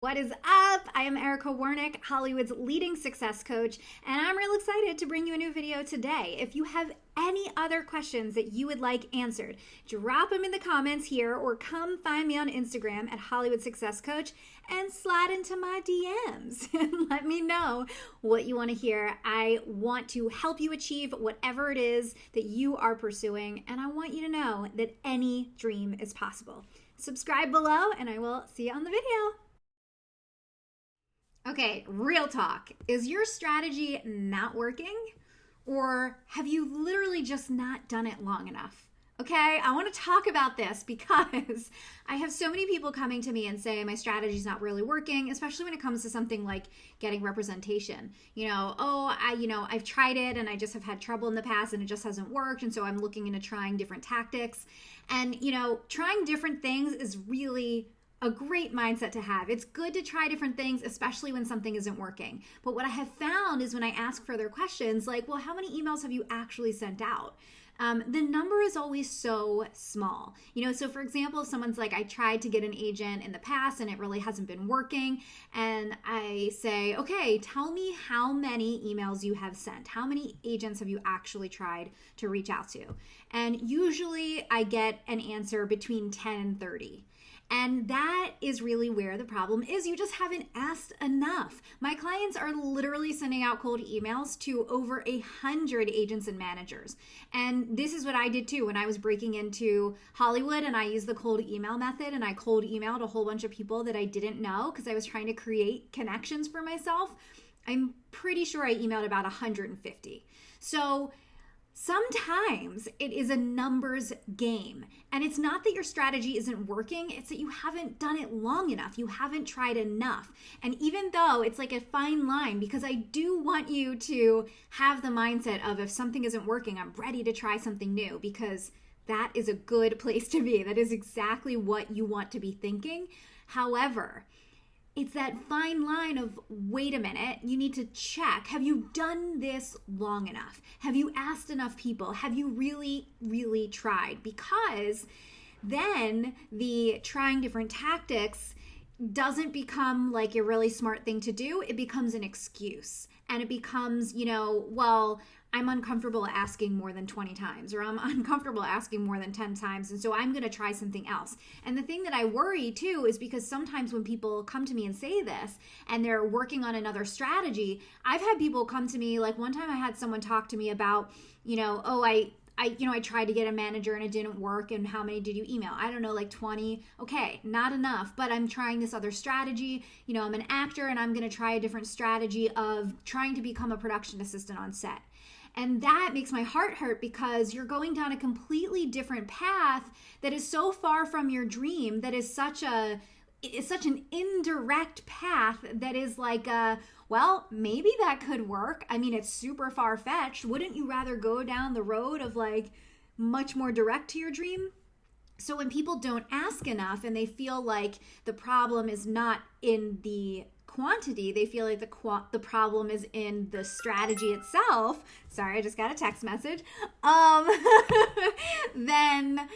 What is up? I am Erica Warnick, Hollywood's leading success coach, and I'm real excited to bring you a new video today. If you have any other questions that you would like answered, drop them in the comments here or come find me on Instagram at Hollywood Success Coach and slide into my DMs and let me know what you want to hear. I want to help you achieve whatever it is that you are pursuing, and I want you to know that any dream is possible. Subscribe below, and I will see you on the video. Okay, real talk. Is your strategy not working? Or have you literally just not done it long enough? Okay, I want to talk about this because I have so many people coming to me and say my strategy is not really working, especially when it comes to something like getting representation. I've tried it and I just have had trouble in the past and it just hasn't worked. And so I'm looking into trying different tactics. And, trying different things is really a great mindset to have. It's good to try different things, especially when something isn't working. But what I have found is when I ask further questions like, well, how many emails have you actually sent out? The number is always so small. So for example, if someone's like, I tried to get an agent in the past and it really hasn't been working. And I say, okay, tell me how many emails you have sent. How many agents have you actually tried to reach out to? And usually I get an answer between 10 and 30. And that is really where the problem is. You just haven't asked enough. My clients are literally sending out cold emails to over 100 agents and managers. And this is what I did too when I was breaking into Hollywood, and I used the cold email method, and I cold emailed a whole bunch of people that I didn't know because I was trying to create connections for myself. I'm pretty sure I emailed about 150. So sometimes it is a numbers game, and it's not that your strategy isn't working, it's that you haven't done it long enough. You haven't tried enough. And even though it's like a fine line, because I do want you to have the mindset of if something isn't working, I'm ready to try something new, because that is a good place to be. That is exactly what you want to be thinking. However, it's that fine line of, wait a minute, you need to check. Have you done this long enough? Have you asked enough people? Have you really, really tried? Because then the trying different tactics doesn't become like a really smart thing to do. It becomes an excuse. And it becomes, well, I'm uncomfortable asking more than 20 times, or I'm uncomfortable asking more than 10 times, and so I'm going to try something else. And the thing that I worry too is because sometimes when people come to me and say this and they're working on another strategy, I've had people come to me, like one time I had someone talk to me about, I tried to get a manager and it didn't work, and how many did you email? I don't know, like 20. Okay, not enough, but I'm trying this other strategy. I'm an actor and I'm going to try a different strategy of trying to become a production assistant on set. And that makes my heart hurt because you're going down a completely different path that is so far from your dream, that is such an indirect path that is like, well, maybe that could work. I mean, it's super far-fetched. Wouldn't you rather go down the road of like much more direct to your dream? So when people don't ask enough and they feel like the problem is not in the quantity, they feel like the problem is in the strategy itself. Sorry, I just got a text message. Then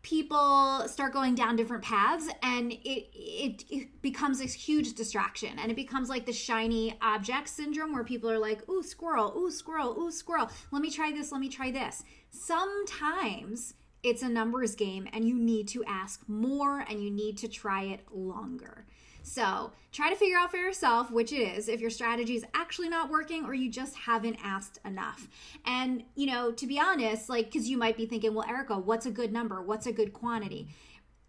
people start going down different paths, and it becomes this huge distraction, and it becomes like the shiny object syndrome where people are like, ooh, squirrel, ooh, squirrel, ooh, squirrel. Let me try this, let me try this. Sometimes it's a numbers game, and you need to ask more, and you need to try it longer. So try to figure out for yourself which it is, if your strategy is actually not working or you just haven't asked enough. And, to be honest, because you might be thinking, well, Erica, what's a good number? What's a good quantity?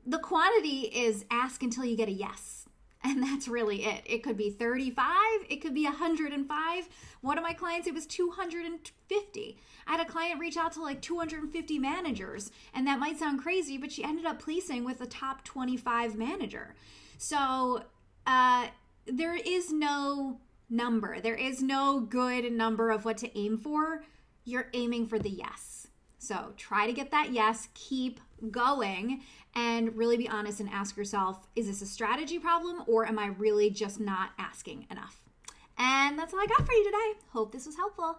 The quantity is ask until you get a yes. And that's really it. It could be 35. It could be 105. One of my clients, it was 250. I had a client reach out to like 250 managers. And that might sound crazy, but she ended up placing with a top 25 manager. So there is no number. There is no good number of what to aim for. You're aiming for the yes. So try to get that yes, keep going, and really be honest and ask yourself, is this a strategy problem or am I really just not asking enough? And that's all I got for you today. Hope this was helpful.